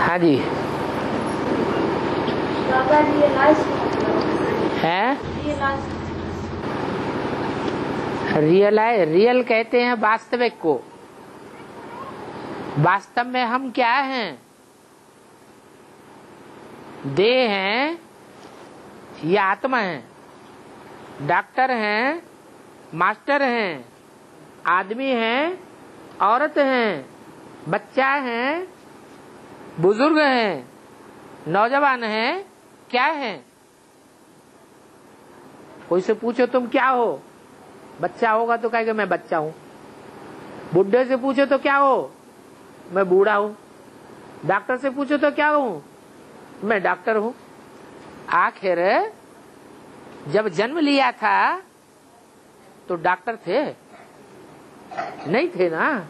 हाँ जी है। रियल कहते हैं वास्तविक को। वास्तव में हम क्या हैं? देह हैं या आत्मा है? डॉक्टर हैं, मास्टर हैं, आदमी हैं, औरत हैं, बच्चा हैं, बुजुर्ग हैं, नौजवान हैं, क्या हैं? कोई से पूछो तुम क्या हो? बच्चा होगा तो कहेगा मैं बच्चा हूं। बुढ़े से पूछो तो क्या हो? मैं बूढ़ा हूं। डॉक्टर से पूछो तो क्या हूं? मैं डॉक्टर हूं। आखिर जब जन्म लिया था तो डॉक्टर थे? नहीं थे ना।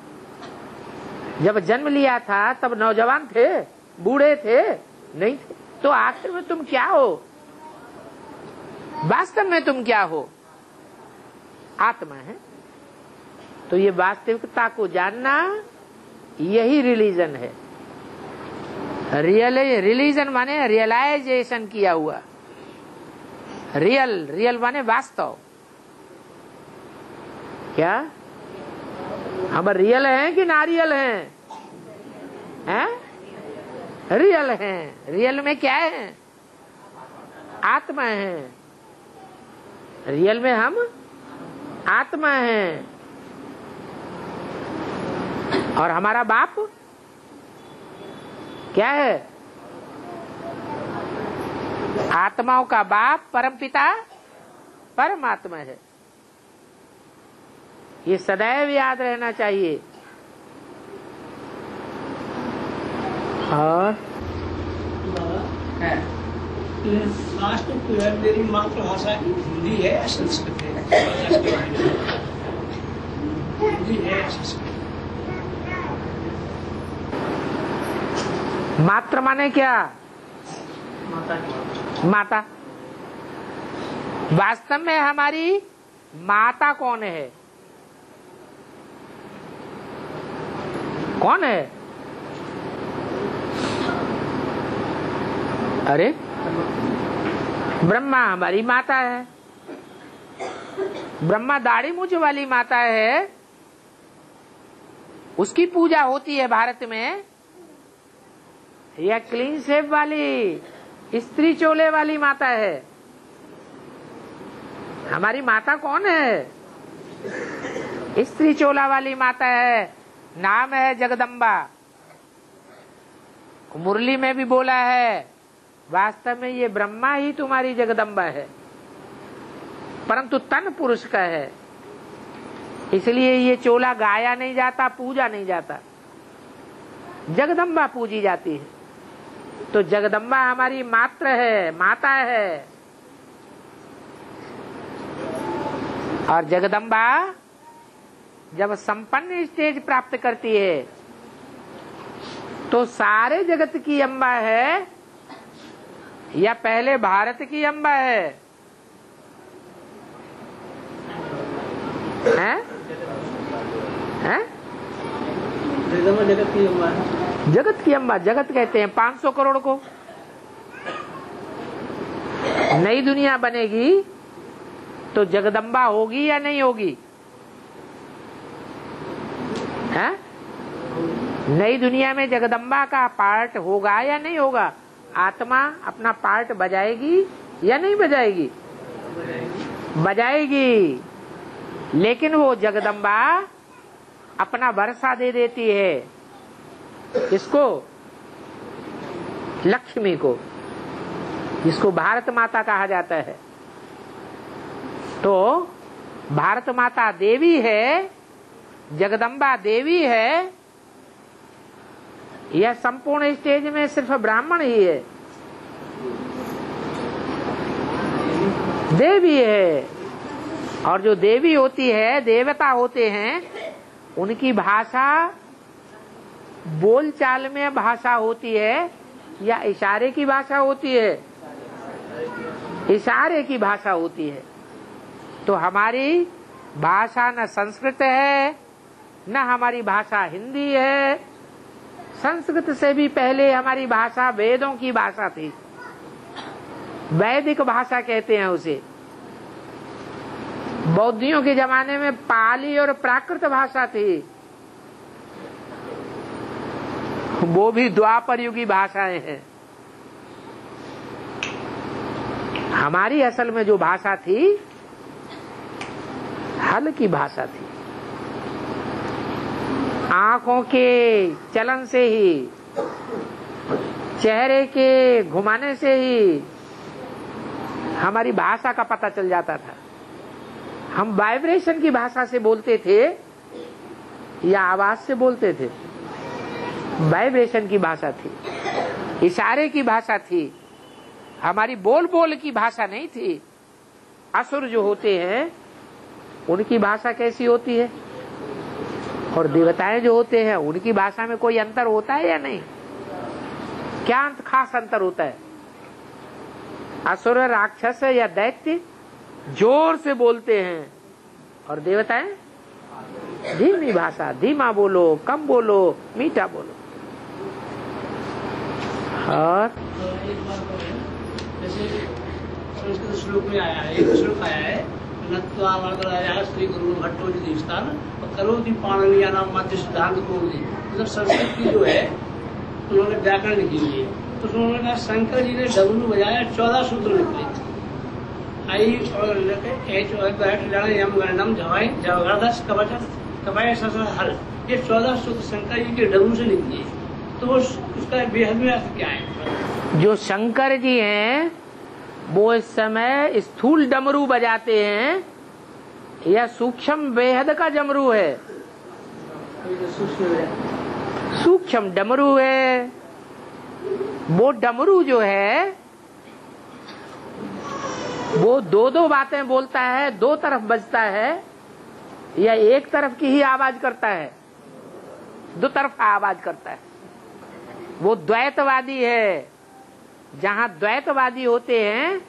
जब जन्म लिया था तब नौजवान थे, बूढ़े थे? नहीं थे। तो आखिर में तुम क्या हो? वास्तव में तुम क्या हो? आत्मा है। तो ये वास्तविकता को जानना, यही रिलीजन है। रिलीजन माने रियलाइजेशन किया हुआ। रियल माने वास्तव। क्या हम रियल हैं कि नारियल हैं? रियल हैं। रियल में क्या है? आत्मा है। रियल में हम आत्मा है। और हमारा बाप क्या है? आत्माओं का बाप परमपिता परमात्मा है। ये सदैव याद रहना चाहिए। और लास्ट मेरी मातृभाषा हिंदी है या संस्कृत है? हिंदी है या संस्कृत? मात्र माने क्या? माता। वास्तव में हमारी माता कौन है? कौन है? अरे ब्रह्मा हमारी माता है। ब्रह्मा दाढ़ी मूंछ वाली माता है। उसकी पूजा होती है भारत में। या क्लीन शेव वाली, स्त्री चोले वाली माता है? हमारी माता कौन है? स्त्री चोला वाली माता है। नाम है जगदम्बा। मुरली में भी बोला है, वास्तव में ये ब्रह्मा ही तुम्हारी जगदम्बा है, परंतु तन पुरुष का है। इसलिए ये चोला गाया नहीं जाता, पूजा नहीं जाता। जगदम्बा पूजी जाती है। तो जगदम्बा हमारी मात्र है, माता है। और जगदम्बा जब संपन्न स्टेज प्राप्त करती है तो सारे जगत की अम्बा है या पहले भारत की अम्बा है? हैं? जगत की अम्बा है। जगत की अम्बा। जगत कहते हैं 500 करोड़ को। नई दुनिया बनेगी तो जगदम्बा होगी या नहीं होगी? है? नई दुनिया में जगदम्बा का पार्ट होगा या नहीं होगा? आत्मा अपना पार्ट बजाएगी या नहीं बजाएगी? बजाएगी। लेकिन वो जगदम्बा अपना वर्षा दे देती है। इसको लक्ष्मी को, जिसको भारत माता कहा जाता है। तो भारत माता देवी है, जगदम्बा देवी है, यह संपूर्ण स्टेज में सिर्फ ब्राह्मण ही है, देवी है। और जो देवी होती है, देवता होते हैं, उनकी भाषा बोलचाल में भाषा होती है या इशारे की भाषा होती है? इशारे की भाषा होती है। तो हमारी भाषा न संस्कृत है, न हमारी भाषा हिंदी है, संस्कृत से भी पहले हमारी भाषा वेदों की भाषा थी, वैदिक भाषा कहते हैं उसे। बौद्धियों के जमाने में पाली और प्राकृत भाषा थी, वो भी द्वापर युगी भाषाएं हैं। हमारी असल में जो भाषा थी हल की भाषा थी। आंखों के चलन से ही, चेहरे के घुमाने से ही हमारी भाषा का पता चल जाता था। हम वाइब्रेशन की भाषा से बोलते थे या आवाज से बोलते थे? वाइब्रेशन की भाषा थी, इशारे की भाषा थी, हमारी बोल बोल की भाषा नहीं थी। असुर जो होते हैं उनकी भाषा कैसी होती है, और देवताएं जो होते हैं उनकी भाषा में कोई अंतर होता है या नहीं? क्या खास अंतर होता है? असुर, राक्षस या दैत्य जोर से बोलते हैं, और देवताएं धीमी भाषा, धीमा बोलो, कम बोलो, मीठा बोलो। और एक बात और है, जैसे संस्कृत श्लोक में आया है, एक श्लोक आया है, नत्वा वरदराजा श्री गुरु भट्टो दीस्थान और करोति पाणिनिया नाम मध्य सिद्धांत कोविदी। मतलब संस्कृत की जो है उन्होंने व्याकरण लिखी हुई है, तो उन्होंने कहा शंकर जी ने डमरू बजाया, 14 सूत्र निकले। आई और एच और बैठ यम गणनम जवाई जवगर्दस कवच कवाय ससर हल, ये 14 सूत्र शंकर जी के डमरू से निकली। तो उसका बेहद में अर्थ क्या है? जो शंकर जी हैं वो इस समय स्थूल डमरू बजाते हैं या सूक्ष्म बेहद का डमरू है? सूक्ष्म डमरू है। वो डमरू जो है वो दो दो बातें बोलता है, दो तरफ बजता है, या एक तरफ की ही आवाज करता है? दो तरफ आवाज करता है। वो द्वैतवादी है। जहां द्वैतवादी होते हैं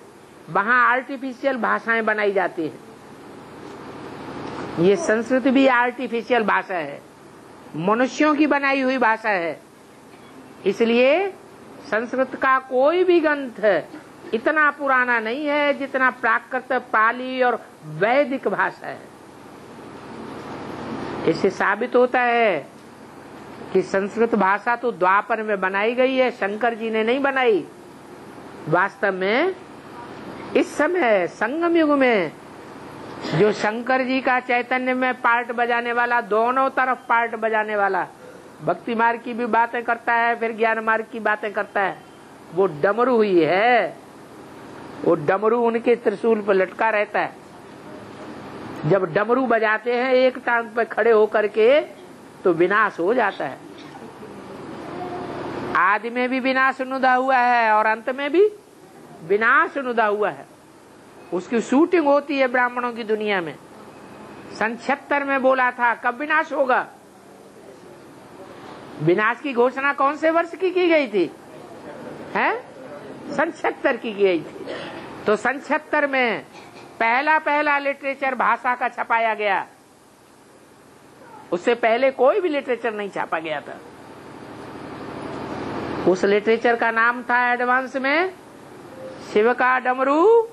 वहां आर्टिफिशियल भाषाएं बनाई जाती हैं। ये संस्कृत भी आर्टिफिशियल भाषा है, मनुष्यों की बनाई हुई भाषा है। इसलिए संस्कृत का कोई भी ग्रंथ इतना पुराना नहीं है जितना प्राकृत, पाली और वैदिक भाषा है। इससे साबित होता है कि संस्कृत भाषा तो द्वापर में बनाई गई है, शंकर जी ने नहीं बनाई। वास्तव में इस समय संगम युग में जो शंकर जी का चैतन्य में पार्ट बजाने वाला, दोनों तरफ पार्ट बजाने वाला, भक्ति मार्ग की भी बातें करता है, फिर ज्ञान मार्ग की बातें करता है, वो डमरू ही है। वो डमरू उनके त्रिशूल पर लटका रहता है। जब डमरू बजाते हैं एक टांग पर खड़े होकर के तो विनाश हो जाता है। आदि में भी विनाश नुदा हुआ है और अंत में भी विनाश नुदा हुआ है। उसकी शूटिंग होती है ब्राह्मणों की दुनिया में। सन 76 में बोला था कब विनाश होगा। विनाश की घोषणा कौन से वर्ष की गई थी? हैं? सन 76 की गई थी। तो सन 76 में पहला लिटरेचर भाषा का छपाया गया। उससे पहले कोई भी लिटरेचर नहीं छापा गया था। उस लिटरेचर का नाम था एडवांस में शिव का डमरू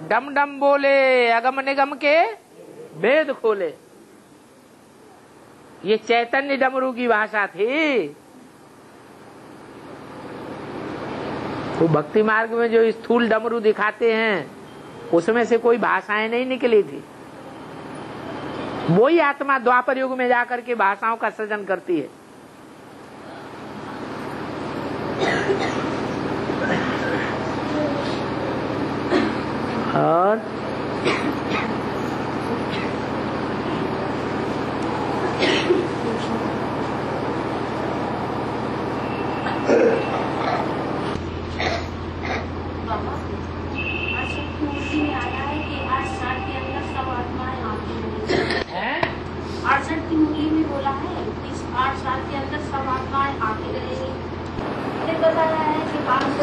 डम डम बोले, अगम निगम के भेद खोले। ये चैतन्य डमरू की भाषा थी। वो भक्ति मार्ग में जो स्थूल डमरू दिखाते हैं उसमें से कोई भाषाएं नहीं निकली थी। वही आत्मा द्वापर युग में जाकर के भाषाओं का सृजन करती है। और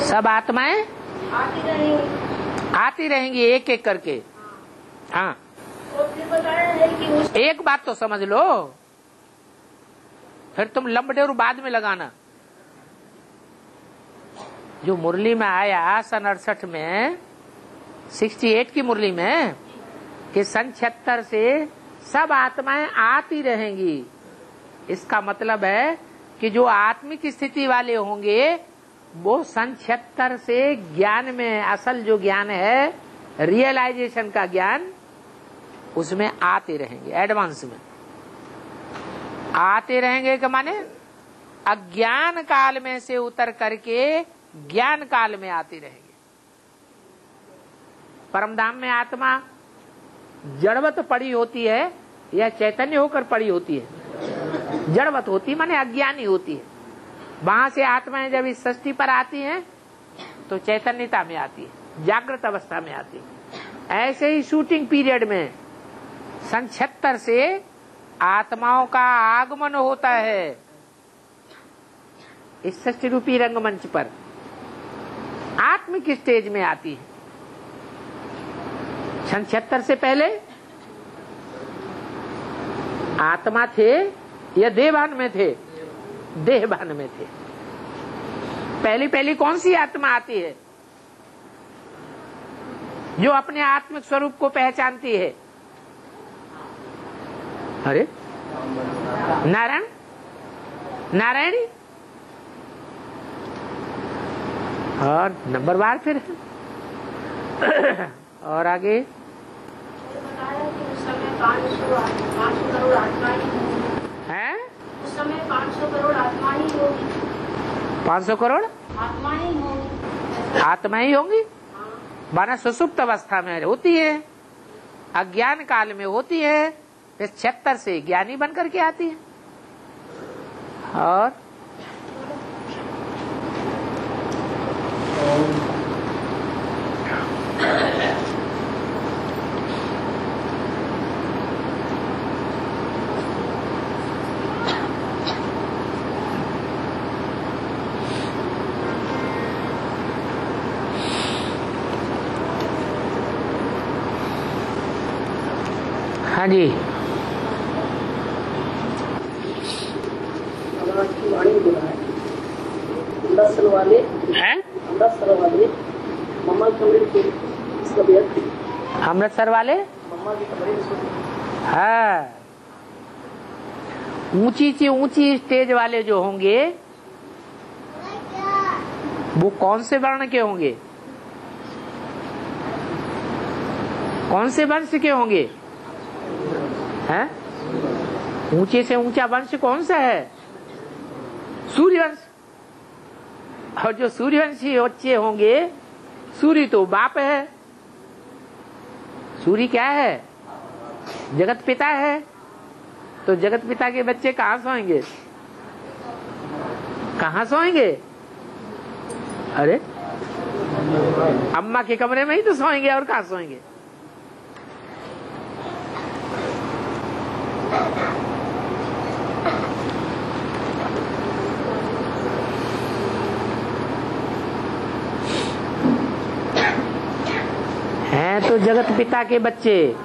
सब आत्माएं आती रहेंगी एक एक करके। हाँ, एक बात तो समझ लो, फिर तुम लंबडेरू बाद में लगाना। जो मुरली में आया सन 68 में, 68 की मुरली में, कि सन 76 से सब आत्माएं आती रहेंगी। इसका मतलब है कि जो आत्मिक स्थिति वाले होंगे वो सन 76 से ज्ञान में, असल जो ज्ञान है रियलाइजेशन का ज्ञान, उसमें आते रहेंगे। एडवांस में आते रहेंगे का माने अज्ञान काल में से उतर करके ज्ञान काल में आते रहेंगे। परमधाम में आत्मा जड़वत पड़ी होती है या चैतन्य होकर पड़ी होती है? जड़वत होती माने अज्ञानी होती है। वहां से आत्माएं जब इस सृष्टि पर आती हैं तो चैतन्यता में आती है, जागृत अवस्था में आती है। ऐसे ही शूटिंग पीरियड में सन 76 से आत्माओं का आगमन होता है इस सृष्टि रूपी रंगमंच पर, आत्मिक स्टेज में आती है। सन 76 से पहले आत्मा थे या देहभान में थे? देहभान में थे। पहली कौन सी आत्मा आती है जो अपने आत्मिक स्वरूप को पहचानती है? अरे नारायण, नारायणी। और नंबर बार फिर और आगे उस समय 500 करोड़ आत्माएं हैं। उस समय 500 करोड़ आत्माएं होगी। 500 करोड़ आत्माएं होंगी। आत्माएं होंगी माना सुसुप्त अवस्था में होती है, अज्ञान काल में होती है, फिर 76 से ज्ञानी बन करके आती है। और हाँ जी, वाणी बोला है अमृतसर वाले हैं? अमृतसर वाले मम्मा कमरे के इसका व्यक्ति अमृतसर वाले मम्मा के कमरे में हाँ, ऊंची से ऊंची स्टेज वाले जो होंगे वो कौन से वर्ण के होंगे? कौन से वंश के होंगे? हैं? ऊंचे से ऊंचा वंश कौन सा है? सूर्यवंश। और जो सूर्यवंशी बच्चे होंगे, सूर्य तो बाप है। सूर्य क्या है? जगत पिता है। तो जगत पिता के बच्चे कहाँ सोएंगे? कहाँ सोएंगे? अरे अम्मा के कमरे में ही तो सोएंगे, और कहाँ सोएंगे? हैं तो जगत पिता के बच्चे,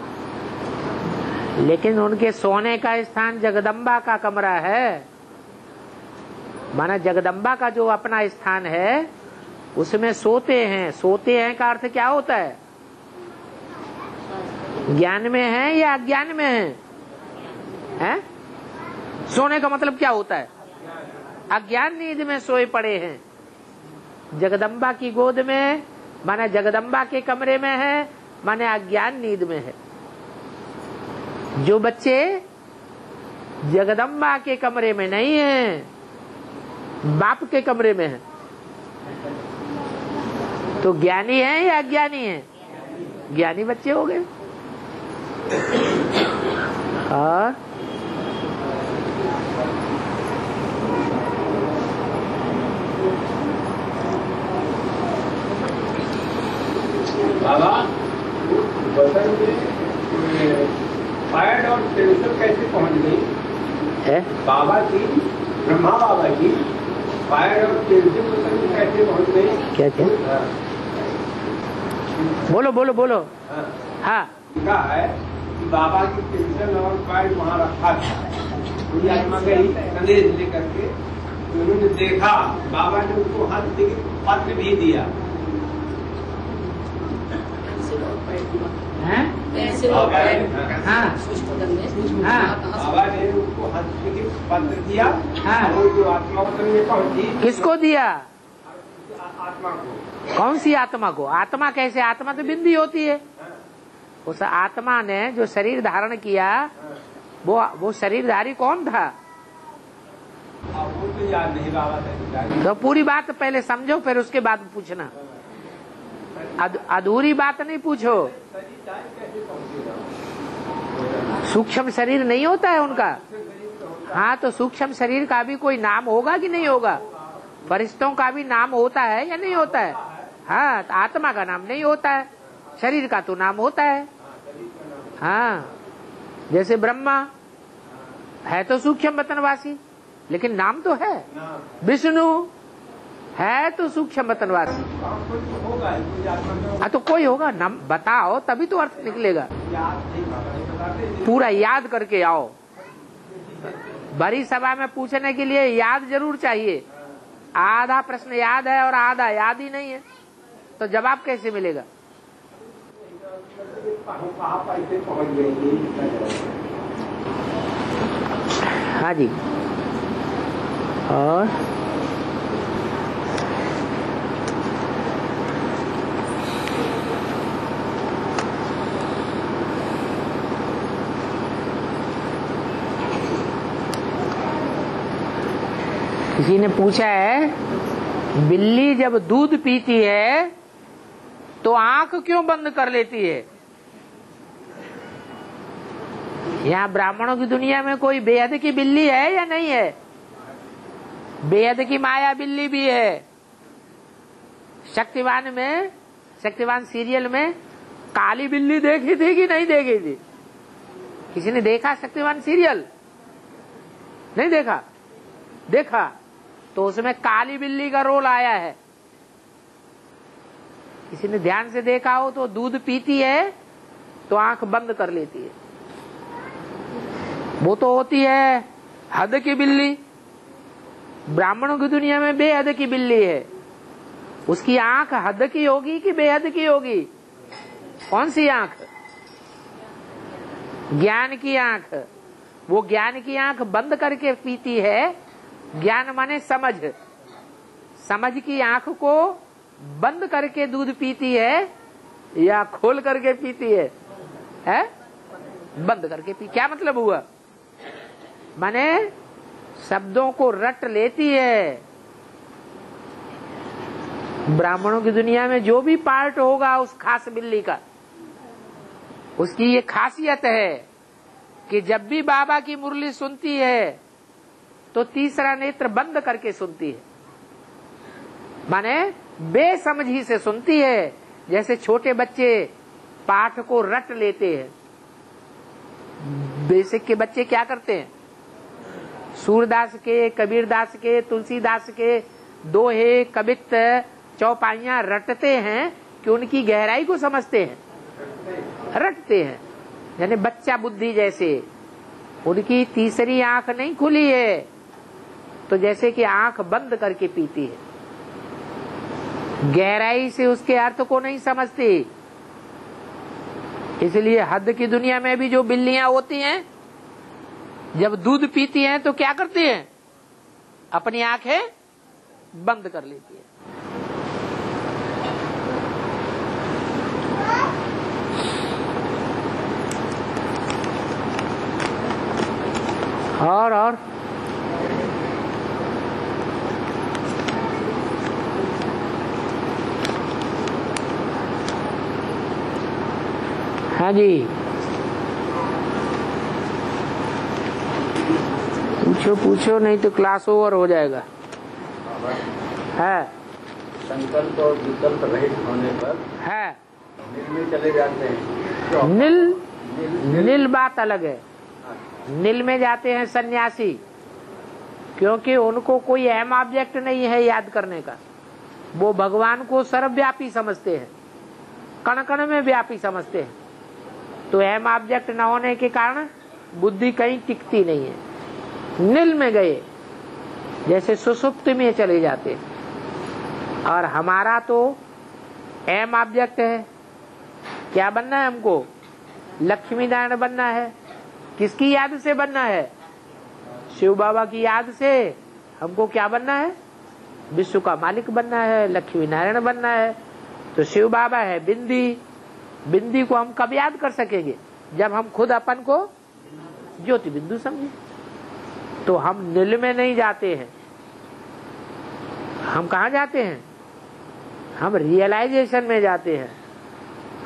लेकिन उनके सोने का स्थान जगदम्बा का कमरा है। माना जगदम्बा का जो अपना स्थान है उसमें सोते हैं। सोते हैं का अर्थ क्या होता है? ज्ञान में है या अज्ञान में है? हैं? सोने का मतलब क्या होता है? अज्ञान नींद में सोए पड़े हैं। जगदम्बा की गोद में माने जगदम्बा के कमरे में है, माने अज्ञान नींद में है। जो बच्चे जगदम्बा के कमरे में नहीं है, बाप के कमरे में है, तो ज्ञानी है या अज्ञानी है? ज्ञानी बच्चे हो गए। और बाबा बसंत फायर और टेंशन कैसे पहुंच गई है? बाबा की, ब्रह्मा बाबा की फायर और टेंशन बसंत कैसे पहुंच गई? क्या क्या? बोलो बोलो बोलो। हाँ, लिखा है कि बाबा की टेंशन और फायर वहाँ रखा था। पूरी आत्मा गई संदेश लेकर के उन्होंने देखा, बाबा ने उनको हाथ दे के पत्र भी दिया। हाँ बाबा ने उनको हाथ दे के पत्र दिया। और जो आत्मा वतन में पहुंची, किसको दिया? आत्मा को। कौन सी आत्मा को? आत्मा कैसे? आत्मा तो बिंदी होती है। उस आत्मा ने जो शरीर धारण किया, वो शरीरधारी कौन था? वो तो याद नहीं बाबा। तो पूरी बात पहले समझो, फिर उसके बाद पूछना। अधूरी बात नहीं पूछो। सूक्ष्म शरीर नहीं होता है उनका? हाँ, तो सूक्ष्म शरीर का भी कोई नाम होगा कि नहीं होगा? फरिश्तों का भी नाम होता है या नहीं होता है? हाँ, तो आत्मा का नाम नहीं होता है, शरीर का तो नाम होता है। हाँ, जैसे ब्रह्मा है तो सूक्ष्म वतनवासी, लेकिन नाम तो है। विष्णु है तो सूक्ष्म वतनवासी। हाँ, तो कोई होगा, नाम बताओ तभी तो अर्थ निकलेगा। पूरा याद करके आओ। बड़ी सभा में पूछने के लिए याद जरूर चाहिए। आधा प्रश्न याद है और आधा याद ही नहीं है, तो जवाब कैसे मिलेगा? हाँ जी। और किसी ने पूछा है, बिल्ली जब दूध पीती है तो आंख क्यों बंद कर लेती है? यहाँ ब्राह्मणों की दुनिया में कोई बेहद की बिल्ली है या नहीं है? बेहद की माया बिल्ली भी है। शक्तिवान सीरियल में काली बिल्ली देखी थी कि नहीं देखी थी? किसी ने देखा शक्तिवान सीरियल? नहीं देखा? देखा तो उसमें काली बिल्ली का रोल आया है। किसी ने ध्यान से देखा हो तो दूध पीती है तो आंख बंद कर लेती है। वो तो होती है हद की बिल्ली। ब्राह्मणों की दुनिया में बेहद की बिल्ली है। उसकी आंख हद की होगी कि बेहद की होगी? कौन सी आंख? ज्ञान की आंख। वो ज्ञान की आंख बंद करके पीती है। ज्ञान माने समझ। समझ की आंख को बंद करके दूध पीती है या खोल करके पीती है? बंद करके पी। क्या मतलब हुआ? माने शब्दों को रट लेती है। ब्राह्मणों की दुनिया में जो भी पार्ट होगा उस खास बिल्ली का, उसकी ये खासियत है कि जब भी बाबा की मुरली सुनती है तो तीसरा नेत्र बंद करके सुनती है। माने बेसमझी से सुनती है। जैसे छोटे बच्चे पाठ को रट लेते हैं। बेसिक के बच्चे क्या करते हैं? सूरदास के, कबीरदास के, तुलसीदास के दोहे, कवित्त, चौपाइयां रटते हैं कि उनकी गहराई को समझते हैं, रटते हैं। यानी बच्चा बुद्धि जैसे उनकी तीसरी आंख नहीं खुली है, तो जैसे कि आंख बंद करके पीती है, गहराई से उसके अर्थ को नहीं समझती। इसलिए हद की दुनिया में भी जो बिल्लियां होती हैं, जब दूध पीती हैं तो क्या करती हैं? अपनी आंखें बंद कर लेती हैं। और हाँ जी, पूछो नहीं तो क्लास ओवर हो जाएगा। है संकल्प और विकल्प रहित होने पर है नील में चले जाते हैं। नील बात अलग है। नील में जाते हैं सन्यासी, क्योंकि उनको कोई अहम ऑब्जेक्ट नहीं है याद करने का। वो भगवान को सर्वव्यापी समझते हैं, कण कण में व्यापी समझते हैं। तो अहम ऑब्जेक्ट न होने के कारण बुद्धि कहीं टिकती नहीं है। नील में गए, जैसे सुसुप्ति में चले जाते हैं। और हमारा तो एम ऑब्जेक्ट है, क्या बनना है हमको? लक्ष्मी नारायण बनना है। किसकी याद से बनना है? शिव बाबा की याद से। हमको क्या बनना है? विश्व का मालिक बनना है, लक्ष्मी नारायण बनना है। तो शिव बाबा है बिंदी। बिंदी को हम कब याद कर सकेंगे? जब हम खुद अपन को ज्योति बिंदु समझे। तो हम नील में नहीं जाते हैं, हम कहा जाते हैं? हम रियलाइजेशन में जाते हैं,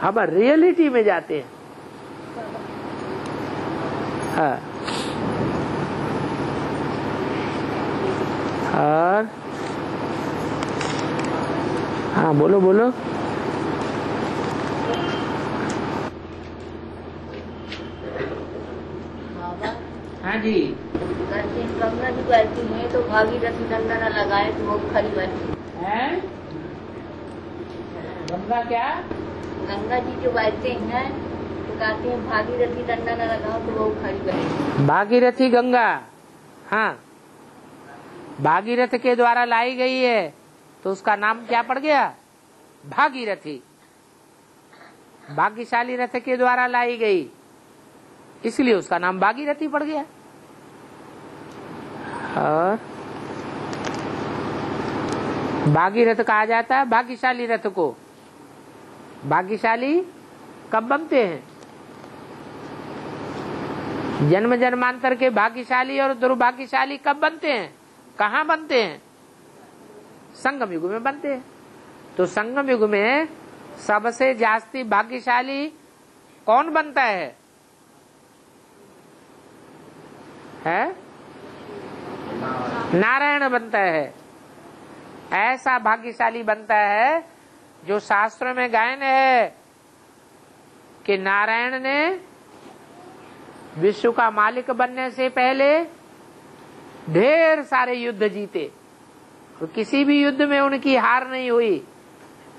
हम रियलिटी में जाते हैं। हाँ। और हाँ बोलो बोलो। हाँ जी। गंगा जी बैठी है तो भागीरथी डंडा न लगाए तो वो खड़ी बैठी है। गंगा क्या? गंगा जी जो बैठते हैं तो कहते हैं भागीरथी डंडा न लगाओ तो वो खड़ी बैठी। भागीरथी गंगा, हाँ, भागीरथ के द्वारा लाई गई है तो उसका नाम क्या पड़ गया? भागीरथी। भाग्यशाली रथ के द्वारा लाई गई, इसलिए उसका नाम भागीरथी पड़ गया। और भागीरथ कहा जाता है भाग्यशाली रथ को। भाग्यशाली कब बनते हैं? जन्म जन्मांतर के भाग्यशाली और दुर्भाग्यशाली कब बनते हैं? कहाँ बनते हैं? संगम युग में बनते हैं। तो संगम युग में सबसे जास्ती भाग्यशाली कौन बनता है? नारायण बनता है। ऐसा भाग्यशाली बनता है जो शास्त्रों में गायन है कि नारायण ने विश्व का मालिक बनने से पहले ढेर सारे युद्ध जीते और किसी भी युद्ध में उनकी हार नहीं हुई,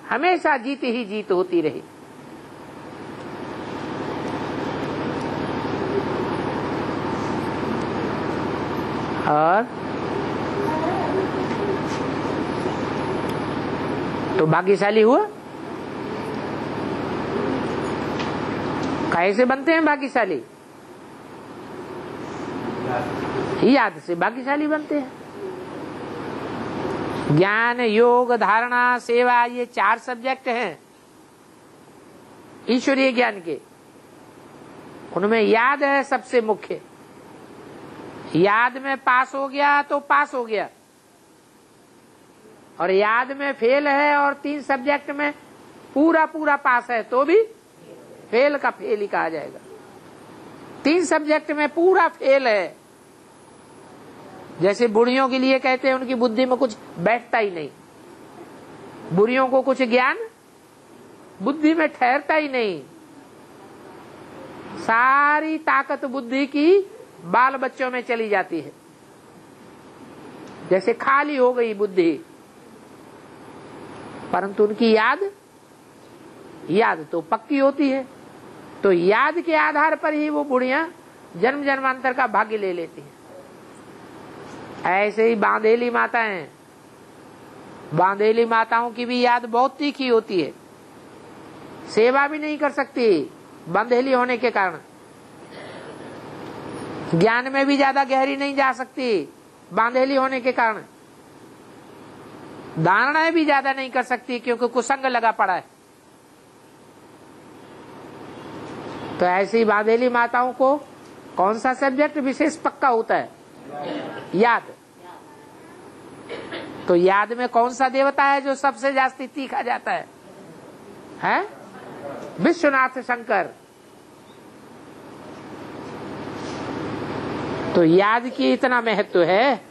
हमेशा जीत ही जीत होती रही। और तो भाग्यशाली हुआ। कैसे बनते हैं भाग्यशाली? याद से भाग्यशाली बनते हैं। ज्ञान, योग, धारणा, सेवा, ये 4 सब्जेक्ट हैं ईश्वरीय ज्ञान के। उनमें याद है सबसे मुख्य। याद में पास हो गया तो पास हो गया, और याद में फेल है और 3 सब्जेक्ट में पूरा पूरा पास है तो भी फेल का फेल ही कहा जाएगा। 3 सब्जेक्ट में पूरा फेल है। जैसे बुढ़ियों के लिए कहते हैं उनकी बुद्धि में कुछ बैठता ही नहीं, बुढ़ियों को कुछ ज्ञान बुद्धि में ठहरता ही नहीं। सारी ताकत बुद्धि की बाल बच्चों में चली जाती है, जैसे खाली हो गई बुद्धि। परंतु उनकी याद तो पक्की होती है। तो याद के आधार पर ही वो बुढ़ियां जन्म जन्मांतर का भाग्य ले लेती हैं। ऐसे ही बांधेली माताएं, बांधेली माताओं की भी याद बहुत तीखी होती है, सेवा भी नहीं कर सकती बांधेली होने के कारण। ज्ञान में भी ज्यादा गहरी नहीं जा सकती बांधेली होने के कारण। धारणाएं भी ज्यादा नहीं कर सकती क्योंकि कुसंग लगा पड़ा है। तो ऐसी बांधेली माताओं को कौन सा सब्जेक्ट विशेष पक्का होता है? याद। तो याद में कौन सा देवता है जो सबसे जास्ती तीखा जाता है? विश्वनाथ शंकर। तो याद की इतना महत्व है।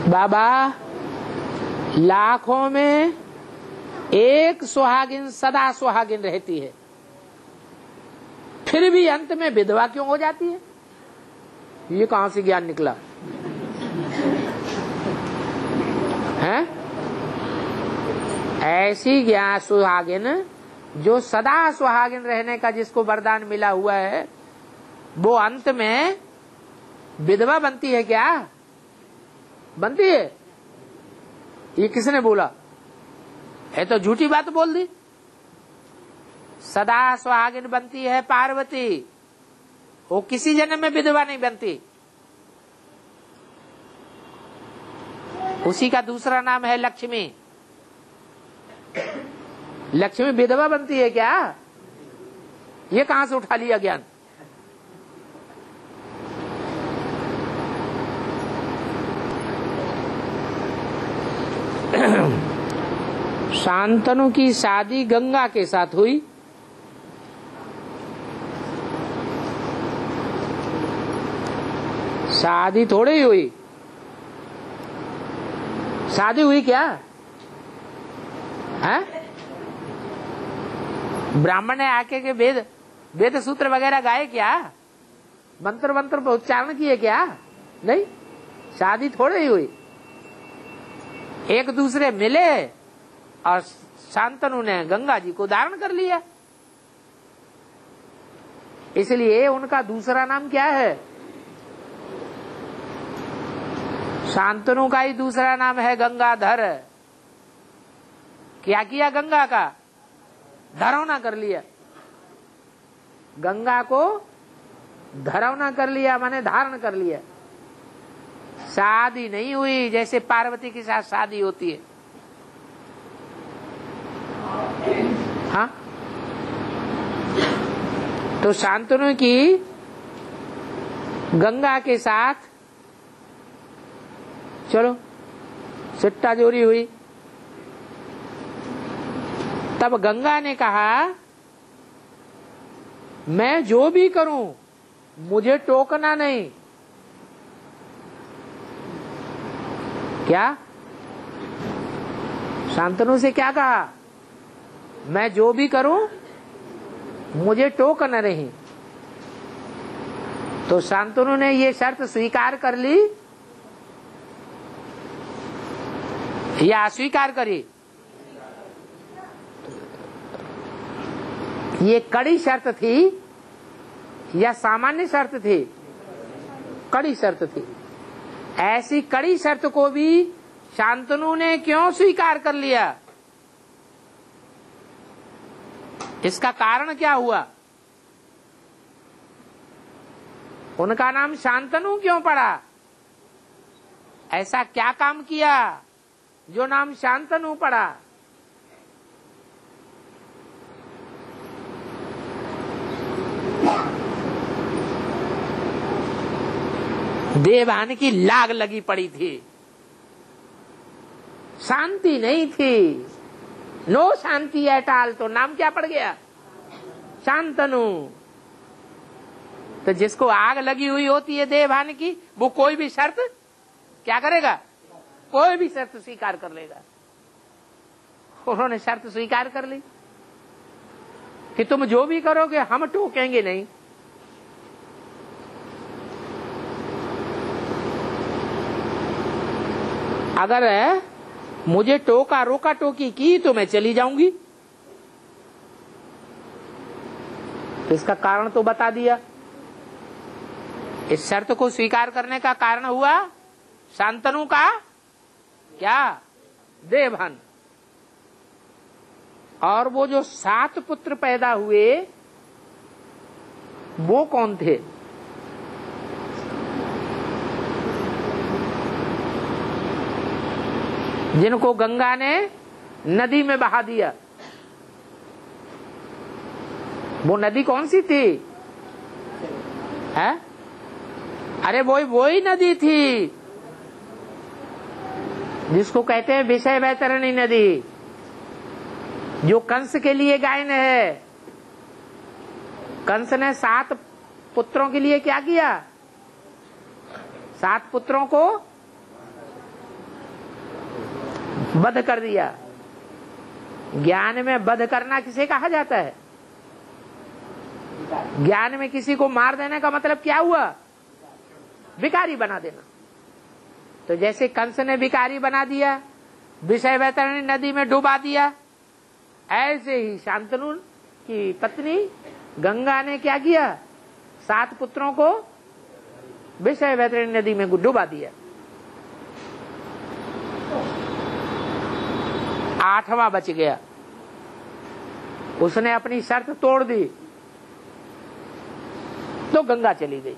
बाबा लाखों में एक सुहागिन सदा सुहागिन रहती है, फिर भी अंत में विधवा क्यों हो जाती है? ये कहां से ज्ञान निकला है? ऐसी ज्ञान सुहागिन जो सदा सुहागिन रहने का जिसको वरदान मिला हुआ है, वो अंत में विधवा बनती है क्या? बनती है? ये किसने बोला? है तो झूठी बात बोल दी। सदा सुहागिन बनती है पार्वती, वो किसी जन्म में विधवा नहीं बनती। उसी का दूसरा नाम है लक्ष्मी। लक्ष्मी विधवा बनती है क्या? ये कहां से उठा लिया ज्ञान? शांतनु की शादी गंगा के साथ हुई। शादी थोड़ी ही हुई, शादी हुई क्या है? ब्राह्मण ने आके के वेद सूत्र वगैरह गाए क्या? मंत्र मंत्र उच्चारण किए क्या? नहीं, शादी थोड़ी ही हुई। एक दूसरे मिले और शांतनु ने गंगा जी को धारण कर लिया। इसलिए उनका दूसरा नाम क्या है? शांतनु का ही दूसरा नाम है गंगाधर। क्या किया? गंगा का धरौना कर लिया। गंगा को धरौना कर लिया माने धारण कर लिया। शादी नहीं हुई जैसे पार्वती के साथ शादी होती है। हाँ, तो शांतनु की गंगा के साथ चलो सिट्टा जोरी हुई। तब गंगा ने कहा मैं जो भी करूं मुझे टोकना नहीं। क्या? शांतनु से क्या कहा? मैं जो भी करूं मुझे टोकना नहीं। तो शांतनु ने ये शर्त स्वीकार कर ली या अस्वीकार करी? ये कड़ी शर्त थी या सामान्य शर्त थी? कड़ी शर्त थी। ऐसी कड़ी शर्त को भी शांतनु ने क्यों स्वीकार कर लिया? इसका कारण क्या हुआ? उनका नाम शांतनु क्यों पड़ा? ऐसा क्या काम किया जो नाम शांतनु पड़ा? देवहान की लाग लगी पड़ी थी, शांति नहीं थी, नो शांति एट ऑल। तो नाम क्या पड़ गया? शांतनु। तो जिसको आग लगी हुई होती है देवहान की, वो कोई भी शर्त क्या करेगा? कोई भी शर्त स्वीकार कर लेगा। उन्होंने शर्त स्वीकार कर ली कि तुम जो भी करोगे हम टोकेंगे नहीं। अगर मुझे टोका रोका टोकी की तो मैं चली जाऊंगी। तो इसका कारण तो बता दिया। इस शर्त को स्वीकार करने का कारण हुआ शांतनु का क्या? देवहन। और वो जो 7 पुत्र पैदा हुए वो कौन थे? जिनको गंगा ने नदी में बहा दिया। वो नदी कौन सी थी? है? अरे वही नदी थी जिसको कहते हैं विषय वैतरणी नदी, जो कंस के लिए गायन है। कंस ने 7 पुत्रों के लिए क्या किया? 7 पुत्रों को वध कर दिया। ज्ञान में वध करना किसे कहा जाता है? ज्ञान में किसी को मार देने का मतलब क्या हुआ? भिखारी बना देना। तो जैसे कंस ने भिखारी बना दिया, विषय वैतरणी नदी में डुबा दिया। ऐसे ही शांतनु की पत्नी गंगा ने क्या किया, 7 पुत्रों को विषय वैतरणी नदी में डुबा दिया। 8वां बच गया, उसने अपनी शर्त तोड़ दी तो गंगा चली गई।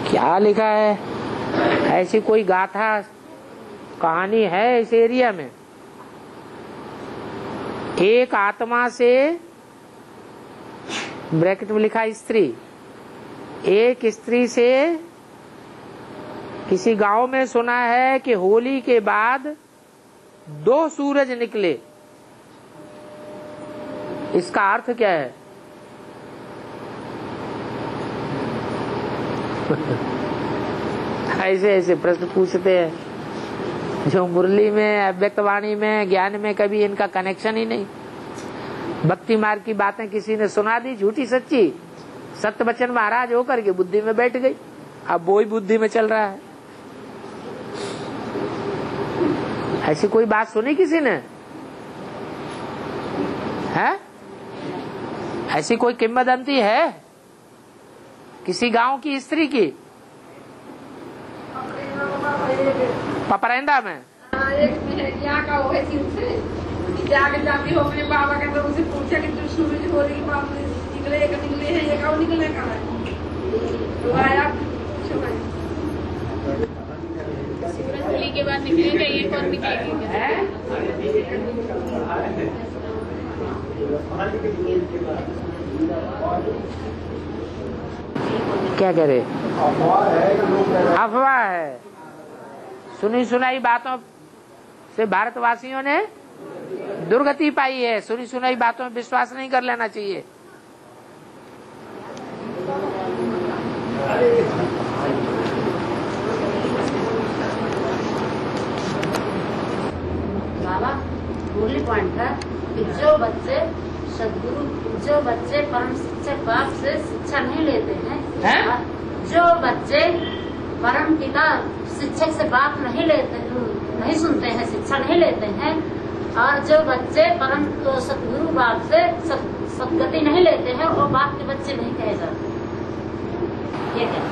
क्या लिखा है, ऐसी कोई गाथा कहानी है इस एरिया में। एक आत्मा से, ब्रैकेट में लिखा स्त्री, एक स्त्री से किसी गांव में सुना है कि होली के बाद 2 सूरज निकले। इसका अर्थ क्या है? ऐसे ऐसे प्रश्न पूछते हैं जो मुरली में, अव्यक्तवाणी में, ज्ञान में कभी इनका कनेक्शन ही नहीं। भक्ति मार्ग की बातें किसी ने सुना दी, झूठी सच्ची, सत्य वचन महाराज होकर के बुद्धि में बैठ गई। अब वो ही बुद्धि में चल रहा है। ऐसी कोई बात सुनी किसी ने है? ऐसी कोई किंवदंती है किसी गांव की स्त्री की? पपरेंदा में यहाँ का वो है जाके जाती हो अपने बाबा के अंदर, उनसे पूछा कि जो सूरज हो रही बाप निकले हैं, ये कहाँ निकले कहाँ तो आया सूरज होली के बाद निकलेगा, ये कौन निकलेगा? क्या कह रहे? अफवाह है। सुनी सुनाई बातों से भारतवासियों ने दुर्गति पाई है। सुनी सुनाई बातों में विश्वास नहीं कर लेना चाहिए। बाबा मूल्य पॉइंट था कि जो बच्चे परम शिक्षक बाप से शिक्षा नहीं लेते हैं, जो बच्चे परम पिता शिक्षक से बात नहीं सुनते हैं, शिक्षा नहीं लेते हैं, और जो बच्चे परम सतगुरु बाप से सदगति नहीं लेते हैं, वो बाप के बच्चे नहीं कहे जाते। ये क्या?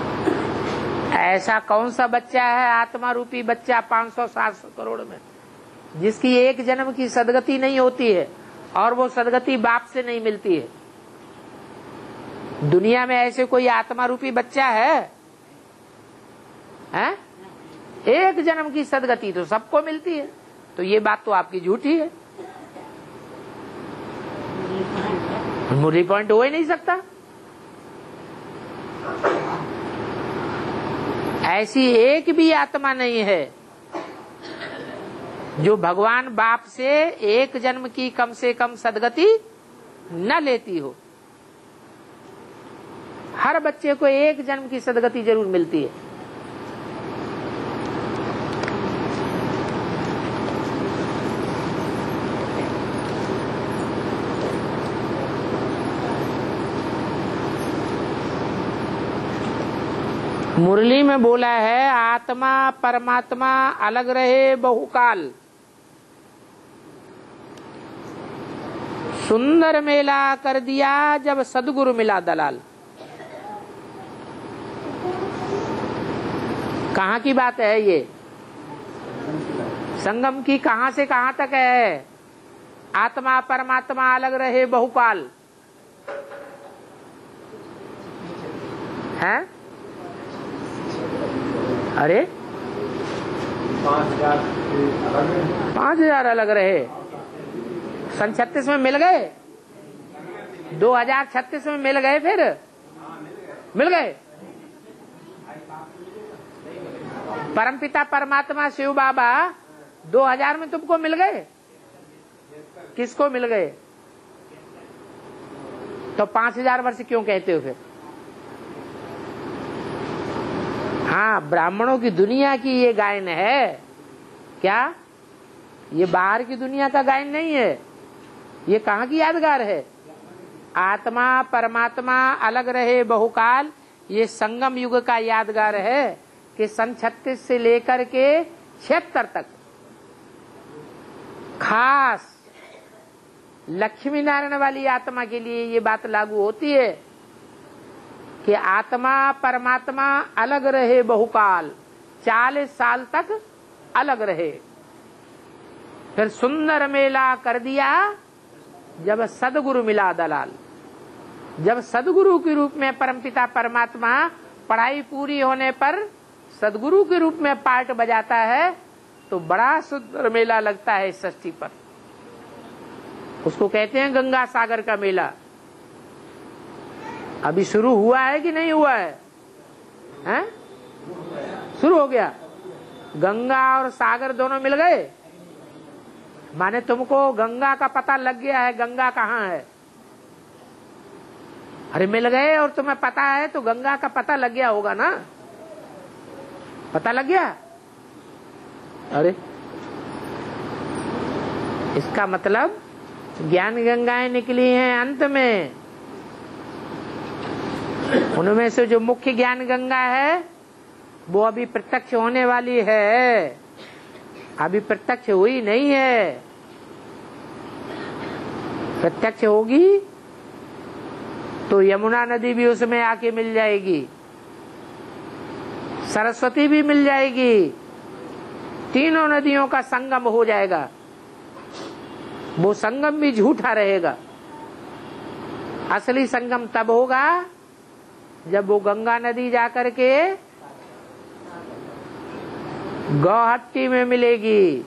ऐसा कौन सा बच्चा है, आत्मा रूपी बच्चा 500-700 करोड़ में, जिसकी एक जन्म की सदगति नहीं होती है और वो सदगति बाप से नहीं मिलती है? दुनिया में ऐसे कोई आत्मा रूपी बच्चा है? हैं? एक जन्म की सदगति तो सबको मिलती है, तो ये बात तो आपकी झूठी है। मूल्य पॉइंट हो ही नहीं सकता। ऐसी एक भी आत्मा नहीं है जो भगवान बाप से एक जन्म की कम से कम सदगति न लेती हो। हर बच्चे को एक जन्म की सदगति जरूर मिलती है। मुरली में बोला है, आत्मा परमात्मा अलग रहे बहुकाल, सुंदर मेला कर दिया जब सदगुरु मिला दलाल। कहाँ की बात है ये? संगम की कहाँ से कहाँ तक है? आत्मा परमात्मा अलग रहे बहुकाल है? अरे 5,000 अलग रहे। सन 36 में मिल गए, 2036 में मिल गए, फिर मिल गए। परमपिता परमात्मा शिव बाबा 2000 में तुमको मिल गए। किसको मिल गए? तो 5,000 वर्ष क्यों कहते हो फिर? हाँ, ब्राह्मणों की दुनिया की ये गायन है। क्या ये बाहर की दुनिया का गायन नहीं है? ये कहाँ की यादगार है? आत्मा परमात्मा अलग रहे बहुकाल, ये संगम युग का यादगार है कि सन 36 से लेकर के 76 तक खास लक्ष्मी नारायण वाली आत्मा के लिए ये बात लागू होती है कि आत्मा परमात्मा अलग रहे बहुकाल, 40 साल तक अलग रहे। फिर सुंदर मेला कर दिया जब सदगुरु मिला दलाल। जब सदगुरु के रूप में परमपिता परमात्मा पढ़ाई पूरी होने पर सदगुरु के रूप में पार्ट बजाता है तो बड़ा सुंदर मेला लगता है इस षष्ठी पर। उसको कहते हैं गंगा सागर का मेला। अभी शुरू हुआ है कि नहीं हुआ है? हैं? शुरू हो गया। गंगा और सागर दोनों मिल गए, माने तुमको गंगा का पता लग गया है गंगा कहाँ है। अरे मिल गए और तुम्हें पता है तो गंगा का पता लग गया होगा ना? पता लग गया? अरे इसका मतलब ज्ञान गंगाएं निकली हैं अंत में। उनमें से जो मुख्य ज्ञान गंगा है वो अभी प्रत्यक्ष होने वाली है, अभी प्रत्यक्ष हुई नहीं है। प्रत्यक्ष होगी तो यमुना नदी भी उसमें आके मिल जाएगी, सरस्वती भी मिल जाएगी, तीनों नदियों का संगम हो जाएगा। वो संगम भी झूठा रहेगा। असली संगम तब होगा जब वो गंगा नदी जाकर के गौहट्टी में मिलेगी,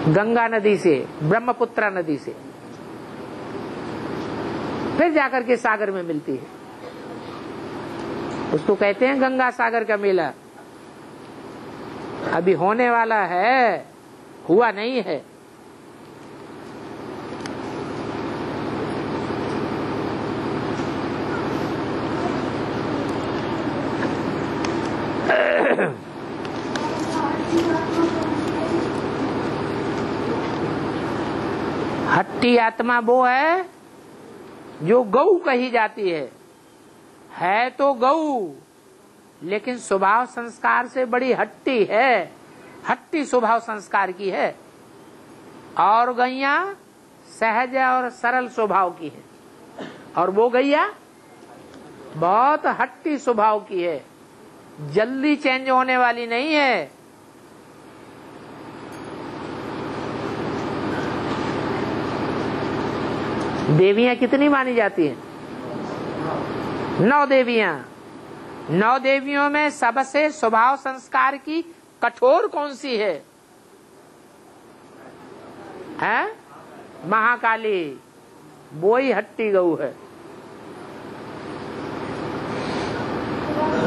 गंगा नदी से, ब्रह्मपुत्रा नदी से, फिर जाकर के सागर में मिलती है। उसको कहते हैं गंगा सागर का मेला। अभी होने वाला है, हुआ नहीं है। हट्टी आत्मा वो है जो गऊ कही जाती है तो गऊ, लेकिन स्वभाव संस्कार से बड़ी हट्टी है। हट्टी स्वभाव संस्कार की है और गैया सहज और सरल स्वभाव की है, और वो गैया बहुत हट्टी स्वभाव की है, जल्दी चेंज होने वाली नहीं है। देवियां कितनी मानी जाती हैं? 9 देवियां। 9 देवियों में सबसे स्वभाव संस्कार की कठोर कौन सी है? हैं? महाकाली। वो ही हट्टी गऊ है।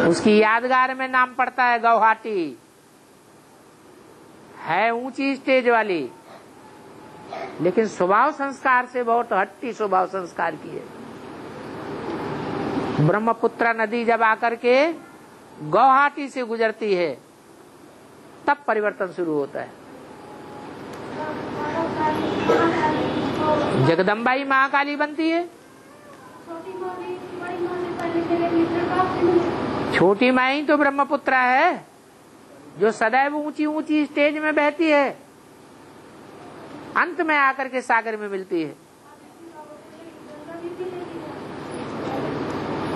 उसकी यादगार में नाम पड़ता है गौहाटी। है ऊंची स्टेज वाली, लेकिन स्वभाव संस्कार से बहुत हट्टी स्वभाव संस्कार की है। ब्रह्मपुत्रा नदी जब आकर के गौहाटी से गुजरती है तब परिवर्तन शुरू होता है। जगदम्बा ही महाकाली बनती है। छोटी माई तो ब्रह्मपुत्रा है जो सदैव ऊंची ऊंची स्टेज में बहती है, अंत में आकर के सागर में मिलती है।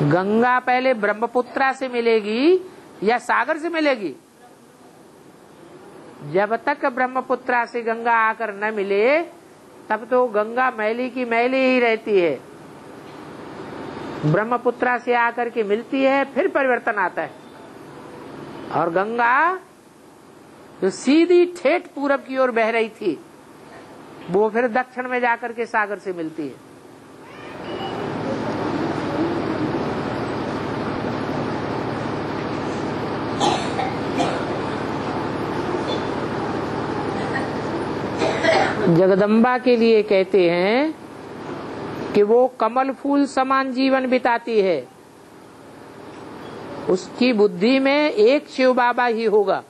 गंगा पहले ब्रह्मपुत्रा से मिलेगी या सागर से मिलेगी? जब तक ब्रह्मपुत्रा से गंगा आकर न मिले तब तो गंगा मैली की मैली ही रहती है। ब्रह्मपुत्रा से आकर के मिलती है, फिर परिवर्तन आता है। और गंगा जो सीधी ठेठ पूरब की ओर बह रही थी वो फिर दक्षिण में जाकर के सागर से मिलती है। जगदम्बा के लिए कहते हैं कि वो कमल फूल समान जीवन बिताती है, उसकी बुद्धि में एक शिव बाबा ही होगा।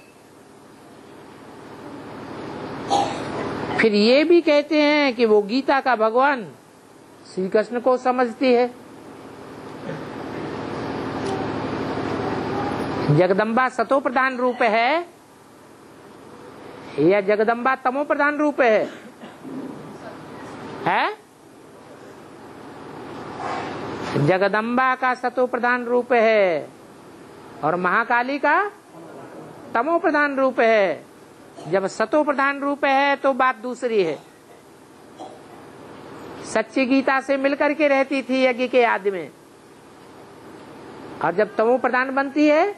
फिर ये भी कहते हैं कि वो गीता का भगवान श्री कृष्ण को समझती है। जगदम्बा सतो प्रधान रूप है या जगदम्बा तमो प्रधान रूप है? जगदम्बा का सतो प्रधान रूप है और महाकाली का तमो प्रधान रूप है। जब सतो प्रधान रूप है तो बात दूसरी है। सच्ची गीता से मिलकर के रहती थी यज्ञ के आदि में, और जब तमो प्रधान बनती है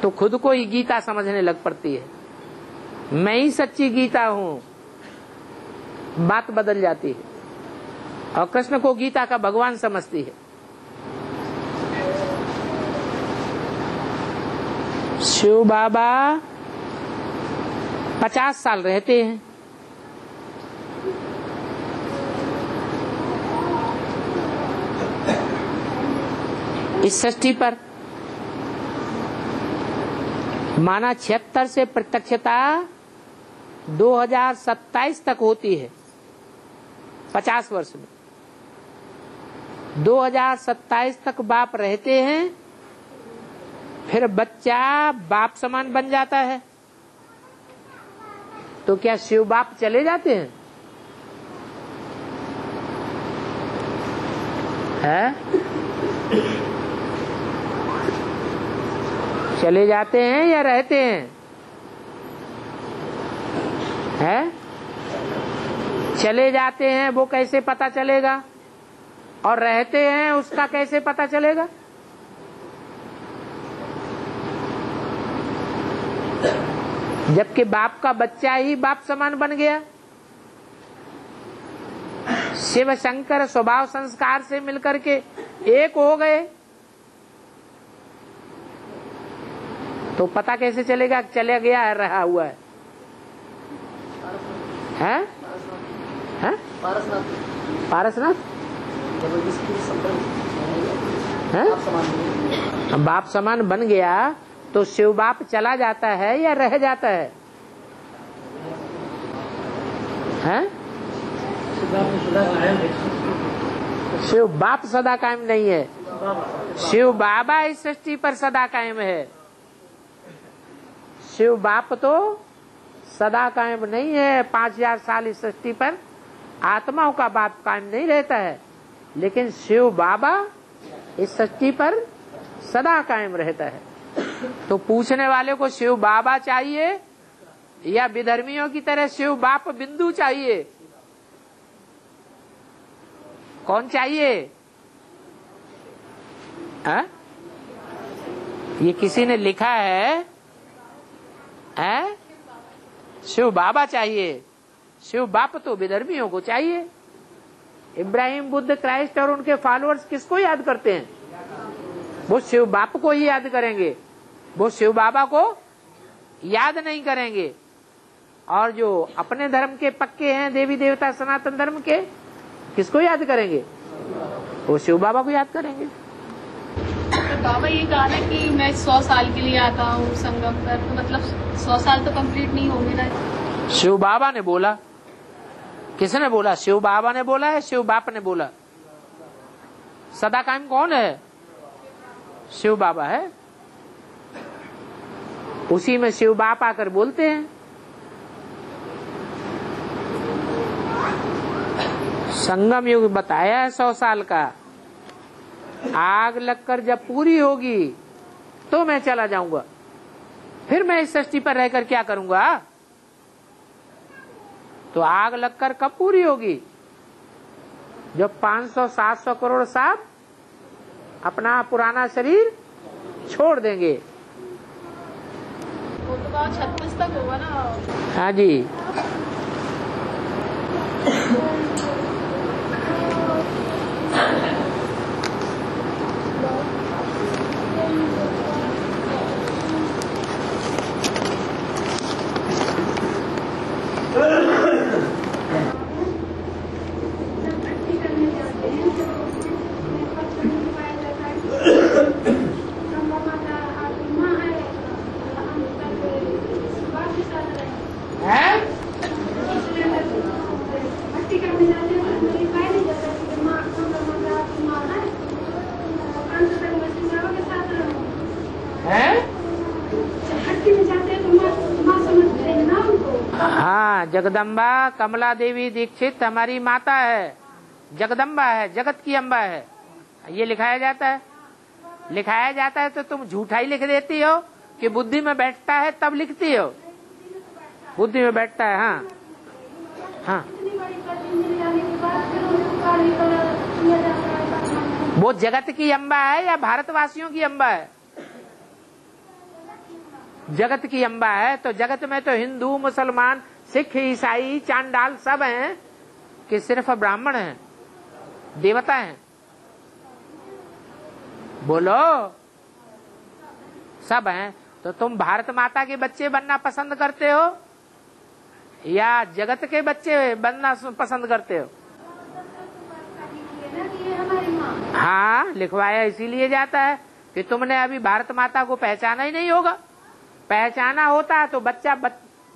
तो खुद को ही गीता समझने लग पड़ती है। मैं ही सच्ची गीता हूँ, बात बदल जाती है और कृष्ण को गीता का भगवान समझती है। शिव बाबा 50 साल रहते हैं। इस षष्ठी पर माना 76 से प्रत्यक्षता 2027 तक होती है। 50 वर्ष में 2027 तक बाप रहते हैं, फिर बच्चा बाप समान बन जाता है। तो क्या शिव बाप चले जाते हैं? चले जाते हैं या रहते हैं? चले जाते हैं वो कैसे पता चलेगा, और रहते हैं उसका कैसे पता चलेगा? जबकि बाप का बच्चा ही बाप समान बन गया। शिव शंकर स्वभाव संस्कार से मिलकर के एक हो गए, तो पता कैसे चलेगा चले गया है, रहा हुआ है? पारसनाथ बाप समान बन गया तो शिव बाप चला जाता है या रह जाता है? शिव बाप सदा कायम नहीं है, शिव बाबा इस सृष्टि पर सदा कायम है। शिव बाप तो सदा कायम नहीं है। 5000 साल इस सृष्टि पर आत्माओं का बाप कायम नहीं रहता है, लेकिन शिव बाबा इस सृष्टि पर सदा कायम रहता है। तो पूछने वाले को शिव बाबा चाहिए या विधर्मियों की तरह शिव बाप बिंदु चाहिए? कौन चाहिए? ये किसी ने लिखा है, शिव बाबा चाहिए। शिव बाप तो विधर्मियों को चाहिए। इब्राहिम, बुद्ध, क्राइस्ट और उनके फॉलोअर्स किसको याद करते हैं? वो शिव बाप को ही याद करेंगे, वो शिव बाबा को याद नहीं करेंगे। और जो अपने धर्म के पक्के हैं, देवी देवता सनातन धर्म के, किसको याद करेंगे? वो शिव बाबा को याद करेंगे। तो बाबा ये कहा ना कि मैं 100 साल के लिए आता हूँ संगम पर, तो मतलब 100 साल तो कंप्लीट नहीं होंगे ना? शिव बाबा ने बोला। किसने बोला? शिव बाबा ने बोला है, शिव बाप ने बोला। सदा कायम कौन है? शिव बाबा है। उसी में शिव बाप आकर बोलते हैं। संगम युग बताया है 100 साल का। आग लगकर जब पूरी होगी तो मैं चला जाऊंगा, फिर मैं इस सृष्टि पर रहकर क्या करूंगा? तो आग लगकर कब पूरी होगी? जब 500-700 करोड़ सांप अपना पुराना शरीर छोड़ देंगे। वो तो 36 तक होगा ना? हाँ जी। जगदम्बा कमला देवी दीक्षित हमारी माता है, जगदम्बा है, जगत की अम्बा है, ये लिखाया जाता है। लिखाया जाता है तो तुम झूठा ही लिख देती हो कि बुद्धि में बैठता है तब लिखती हो। बुद्धि में बैठता है, हाँ हाँ। वो जगत की अम्बा है या भारतवासियों की अम्बा है? जगत की अम्बा है। तो जगत में तो हिंदू, मुसलमान, सिख, ईसाई, चांडाल सब हैं कि सिर्फ ब्राह्मण हैं, देवता हैं? बोलो, सब हैं। तो तुम भारत माता के बच्चे बनना पसंद करते हो या जगत के बच्चे बनना पसंद करते हो? हाँ, लिखवाया इसीलिए जाता है कि तुमने अभी भारत माता को पहचाना ही नहीं होगा। पहचाना होता तो बच्चा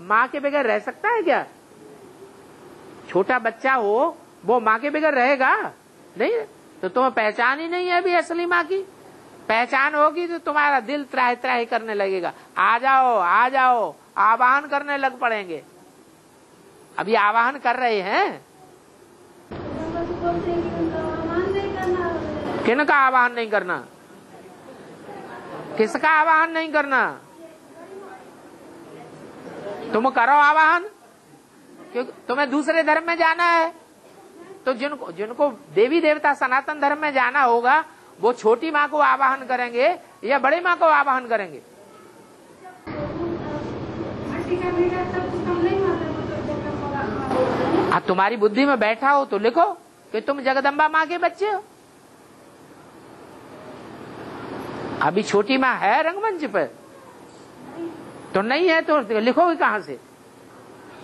माँ के बगैर रह सकता है क्या? छोटा बच्चा हो वो माँ के बगैर रहेगा नहीं? तो तुम्हें पहचान ही नहीं है अभी असली माँ की। पहचान होगी तो तुम्हारा दिल त्राही त्राही करने लगेगा, आ जाओ आ जाओ, आवाहन करने लग पड़ेंगे। अभी आवाहन कर रहे हैं। किनका आवाहन नहीं करना? किसका आवाहन नहीं करना? तुम करो आवाहन, क्योंकि तुम्हें दूसरे धर्म में जाना है। तो जिनको देवी देवता सनातन धर्म में जाना होगा वो छोटी माँ को आवाहन करेंगे या बड़ी माँ को आवाहन करेंगे? तुम्हारी बुद्धि में बैठा हो तो लिखो कि तुम जगदम्बा माँ के बच्चे हो। अभी छोटी माँ है रंगमंच पर तो नहीं है तो लिखोगे कहाँ से?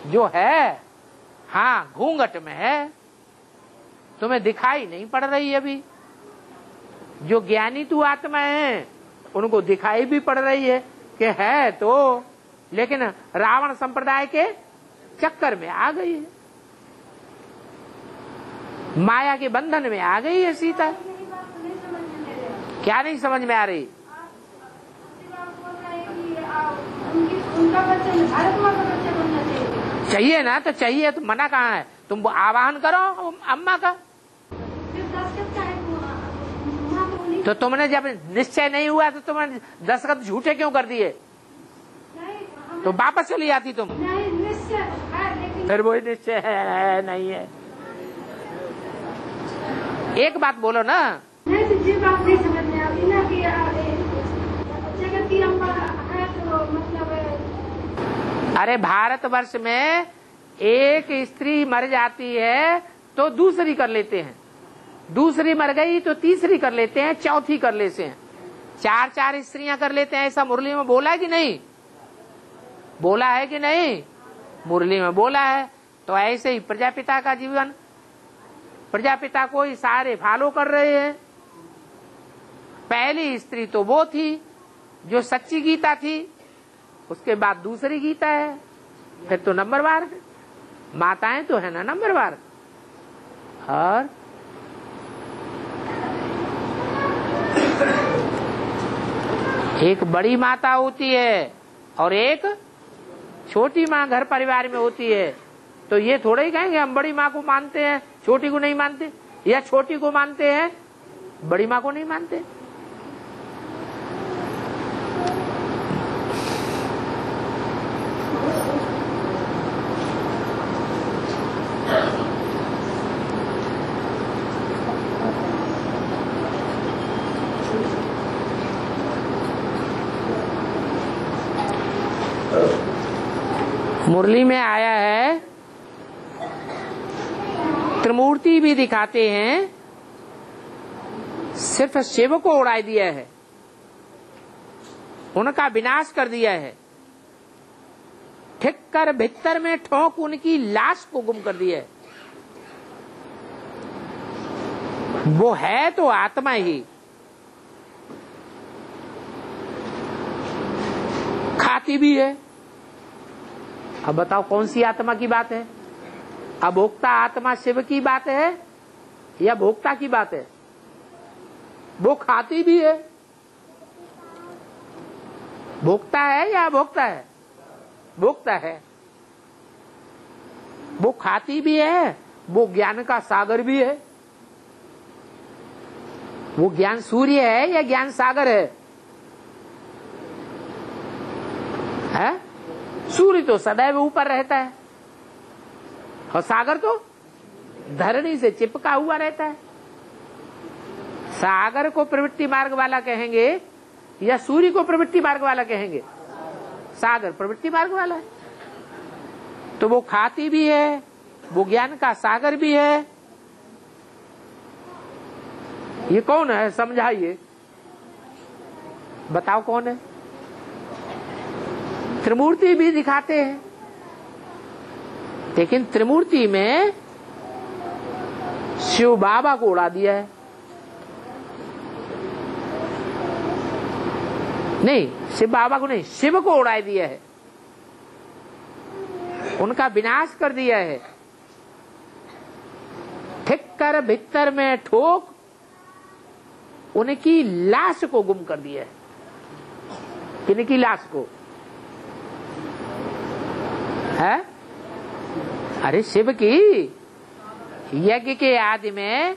जो है, हाँ, घूंघट में है, तुम्हें दिखाई नहीं पड़ रही। अभी जो ज्ञानी तू आत्मा है उनको दिखाई भी पड़ रही है कि है तो, लेकिन रावण संप्रदाय के चक्कर में आ गई है, माया के बंधन में आ गई है सीता। क्या नहीं समझ में आ रही? चाहिए ना, तो चाहिए तो मना कहाँ है? तुम आवाहन करो अम्मा का। तो तुमने जब निश्चय नहीं हुआ तो तुमने दस्तखत झूठे क्यों कर दिए? तो वापस चली आती तुम। फिर वही निश्चय है नहीं है। एक बात बोलो ना। बात नहीं समझ में आती ना कि जगत की अम्बा है तो मतलब। अरे भारतवर्ष में एक स्त्री मर जाती है तो दूसरी कर लेते हैं, दूसरी मर गई तो तीसरी कर लेते हैं, चौथी कर लेते हैं, चार चार स्त्रियां कर लेते हैं। ऐसा मुरली में बोला है कि नहीं? बोला है कि नहीं? मुरली में बोला है। तो ऐसे ही प्रजापिता का जीवन, प्रजापिता को ही सारे फॉलो कर रहे हैं। पहली स्त्री तो वो थी जो सच्ची गीता थी, उसके बाद दूसरी गीता है, फिर तो नंबरवार है। माताएं तो है ना नंबरवार। और एक बड़ी माता होती है और एक छोटी माँ घर परिवार में होती है। तो ये थोड़ा ही कहेंगे हम बड़ी माँ को मानते हैं, छोटी को नहीं मानते, या छोटी को मानते हैं, बड़ी माँ को नहीं मानते। मुरली में आया है, त्रिमूर्ति भी दिखाते हैं, सिर्फ शिव को उड़ा दिया है, उनका विनाश कर दिया है, ठिक कर भीतर में ठोक उनकी लाश को गुम कर दिया है। वो है तो आत्मा ही, खाती भी है। अब बताओ कौन सी आत्मा की बात है? अभोक्ता आत्मा शिव की बात है या भोक्ता की बात है? वो खाती भी है। भोक्ता है या अभोक्ता है? भोक्ता है। वो खाती भी है, वो ज्ञान का सागर भी है। वो ज्ञान सूर्य है या ज्ञान सागर है? सूर्य तो सदैव ऊपर रहता है और सागर तो धरणी से चिपका हुआ रहता है। सागर को प्रवृत्ति मार्ग वाला कहेंगे या सूर्य को प्रवृत्ति मार्ग वाला कहेंगे? सागर प्रवृत्ति मार्ग वाला है। तो वो खाती भी है, वो ज्ञान का सागर भी है। ये कौन है, समझाइए, बताओ कौन है? त्रिमूर्ति भी दिखाते हैं, लेकिन त्रिमूर्ति में शिव बाबा को उड़ा दिया है। नहीं, शिव बाबा को नहीं, शिव को उड़ा दिया है, उनका विनाश कर दिया है। ठीक कर भीतर में ठोक उनकी लाश को गुम कर दिया है। किनकी लाश को है? अरे शिव की। यज्ञ के आदि में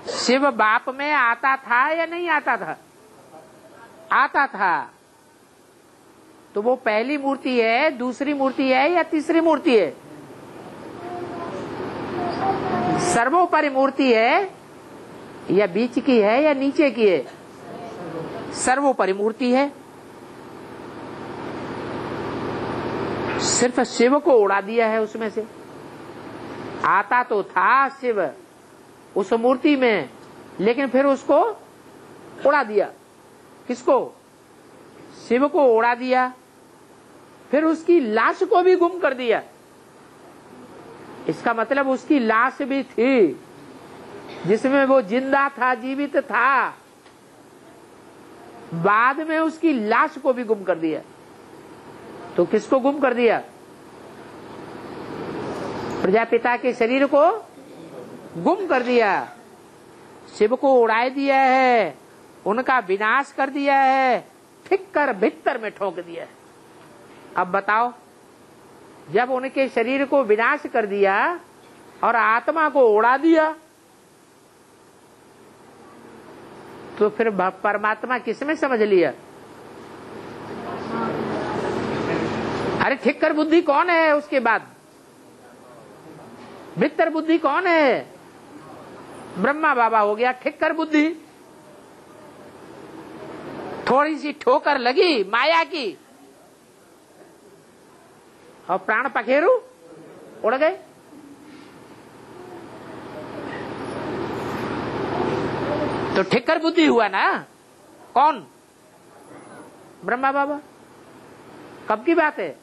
शिव बाप में आता था या नहीं आता था? आता था। तो वो पहली मूर्ति है, दूसरी मूर्ति है या तीसरी मूर्ति है? सर्वोपरि मूर्ति है या बीच की है या नीचे की है? सर्वोपरि मूर्ति है। सिर्फ शिव को उड़ा दिया है उसमें से। आता तो था शिव उस मूर्ति में, लेकिन फिर उसको उड़ा दिया। किसको? शिव को उड़ा दिया, फिर उसकी लाश को भी गुम कर दिया। इसका मतलब उसकी लाश भी थी जिसमें वो जिंदा था, जीवित था, बाद में उसकी लाश को भी गुम कर दिया। तो किसको गुम कर दिया? प्रजापिता के शरीर को गुम कर दिया, शिव को उड़ा दिया है, उनका विनाश कर दिया है, ठीक कर भीतर में ठोक दिया है। अब बताओ, जब उनके शरीर को विनाश कर दिया और आत्मा को उड़ा दिया, तो फिर परमात्मा किसमें समझ लिया? अरे ठीक कर बुद्धि कौन है? उसके बाद भीतर बुद्धि कौन है? ब्रह्मा बाबा हो गया ठीक कर बुद्धि। थोड़ी सी ठोकर लगी माया की और प्राण पखेरु उड़ गए। तो ठिक्कर बुद्धि हुआ ना। कौन? ब्रह्मा बाबा। कब की बात है?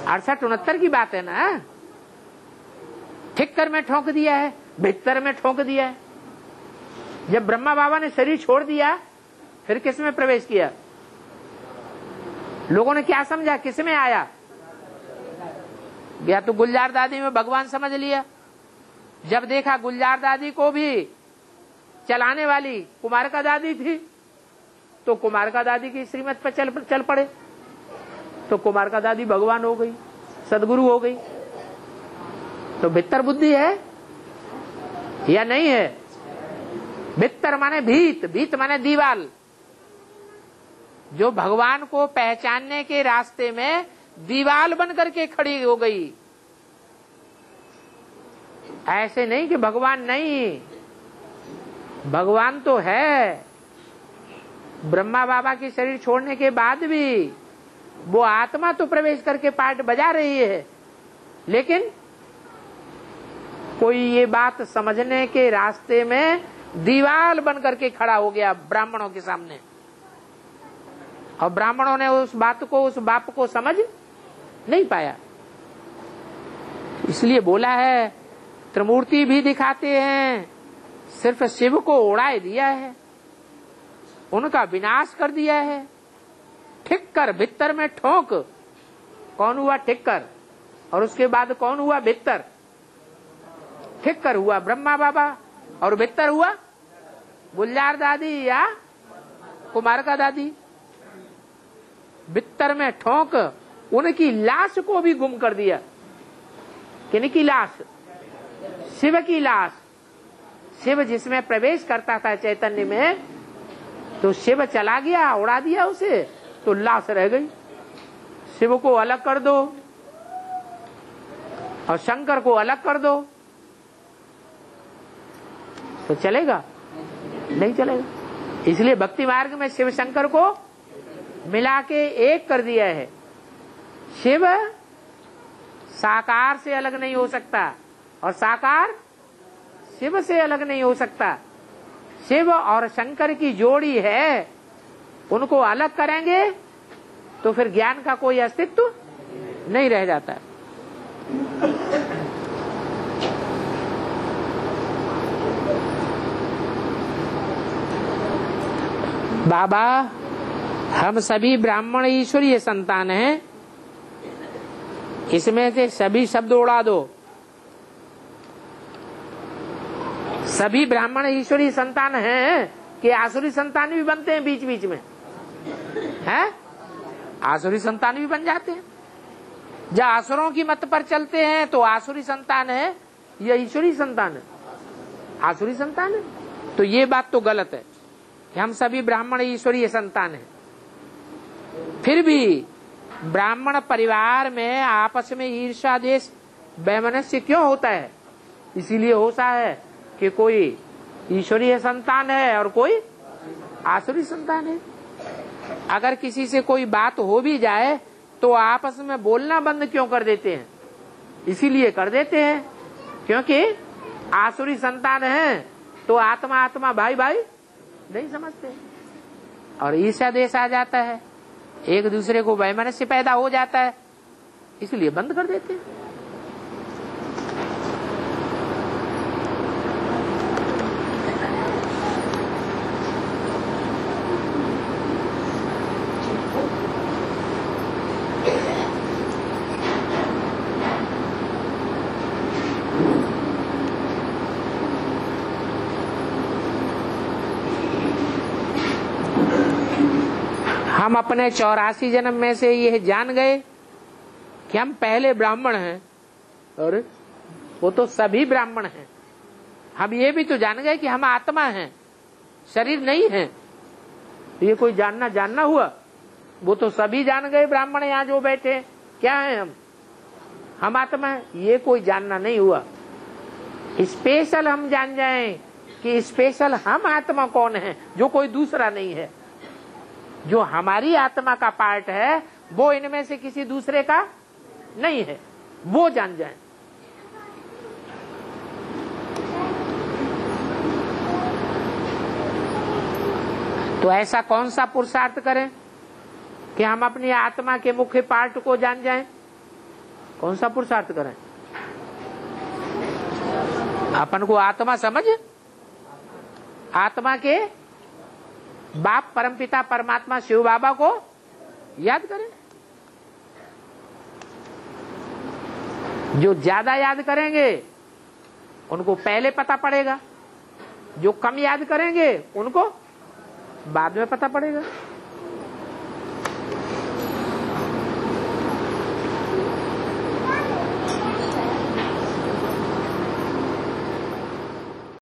68-69 की बात है ना। ठिक्कर में ठोक दिया है, भीतर में ठोक दिया है। जब ब्रह्मा बाबा ने शरीर छोड़ दिया, फिर किस में प्रवेश किया? लोगों ने क्या समझा, किस में आया? या तो गुलजार दादी में भगवान समझ लिया। जब देखा गुलजार दादी को भी चलाने वाली कुमार का दादी थी, तो कुमार का दादी की श्रीमत पर चल पड़े। तो कुमार का दादी भगवान हो गई, सदगुरु हो गई। तो भीतर बुद्धि है या नहीं है? भीतर माने भीत, भीत माने दीवाल। जो भगवान को पहचानने के रास्ते में दीवाल बन करके खड़ी हो गई। ऐसे नहीं कि भगवान नहीं, भगवान तो है। ब्रह्मा बाबा के शरीर छोड़ने के बाद भी वो आत्मा तो प्रवेश करके पाठ बजा रही है, लेकिन कोई ये बात समझने के रास्ते में दीवाल बन करके खड़ा हो गया ब्राह्मणों के सामने। और ब्राह्मणों ने उस बात को, उस बाप को समझ नहीं पाया। इसलिए बोला है त्रिमूर्ति भी दिखाते हैं, सिर्फ शिव को उड़ा दिया है, उनका विनाश कर दिया है। ठिक्कर भीतर में ठोक। कौन हुआ ठिक्कर? और उसके बाद कौन हुआ भीतर? ठिक्कर हुआ ब्रह्मा बाबा और भीतर हुआ गुलजार दादी या कुमार का दादी। बित्तर में ठोंक उनकी लाश को भी गुम कर दिया। किनकी लाश? शिव की लाश। शिव जिसमें प्रवेश करता था चैतन्य में, तो शिव चला गया, उड़ा दिया उसे, तो लाश रह गई। शिव को अलग कर दो और शंकर को अलग कर दो तो चलेगा? नहीं चलेगा। इसलिए भक्ति मार्ग में शिव शंकर को मिला के एक कर दिया है। शिव साकार से अलग नहीं हो सकता और साकार शिव से अलग नहीं हो सकता। शिव और शंकर की जोड़ी है, उनको अलग करेंगे तो फिर ज्ञान का कोई अस्तित्व नहीं रह जाता। बाबा, हम सभी ब्राह्मण ईश्वरीय संतान हैं, इसमें से सभी शब्द उड़ा दो। सभी ब्राह्मण ईश्वरीय संतान हैं कि आसुरी संतान भी बनते हैं बीच बीच में? हैं? आसुरी संतान भी बन जाते हैं। जब आसुरों की मत पर चलते हैं तो आसुरी संतान है या ईश्वरीय संतान है? आसुरी संतान है। तो ये बात तो गलत है कि हम सभी ब्राह्मण ईश्वरीय संतान हैं। फिर भी ब्राह्मण परिवार में आपस में ईर्ष्या द्वेष वैमनस्य क्यों होता है? इसीलिए होता है कि कोई ईश्वरीय संतान है और कोई आसुरी संतान है। अगर किसी से कोई बात हो भी जाए तो आपस में बोलना बंद क्यों कर देते हैं? इसीलिए कर देते हैं क्योंकि आसुरी संतान है तो आत्मा आत्मा भाई भाई नहीं समझते और ईर्ष्या द्वेष आ जाता है, एक दूसरे को वैमनस्य पैदा हो जाता है, इसलिए बंद कर देते हैं। हम अपने 84 जन्म में से यह जान गए कि हम पहले ब्राह्मण हैं और वो तो सभी ब्राह्मण हैं। हम ये भी तो जान गए कि हम आत्मा हैं, शरीर नहीं है। ये कोई जानना हुआ? वो तो सभी जान गए ब्राह्मण यहाँ जो बैठे क्या है, हम आत्मा है। ये कोई जानना नहीं हुआ। स्पेशल हम जान जाएं कि स्पेशल हम आत्मा कौन है, जो कोई दूसरा नहीं है। जो हमारी आत्मा का पार्ट है वो इनमें से किसी दूसरे का नहीं है, वो जान जाए। तो ऐसा कौन सा पुरुषार्थ करें कि हम अपनी आत्मा के मुख्य पार्ट को जान जाएं? कौन सा पुरुषार्थ करें? अपन को आत्मा समझ, आत्मा के बाप परमपिता परमात्मा शिव बाबा को याद करें। जो ज्यादा याद करेंगे उनको पहले पता पड़ेगा, जो कम याद करेंगे उनको बाद में पता पड़ेगा।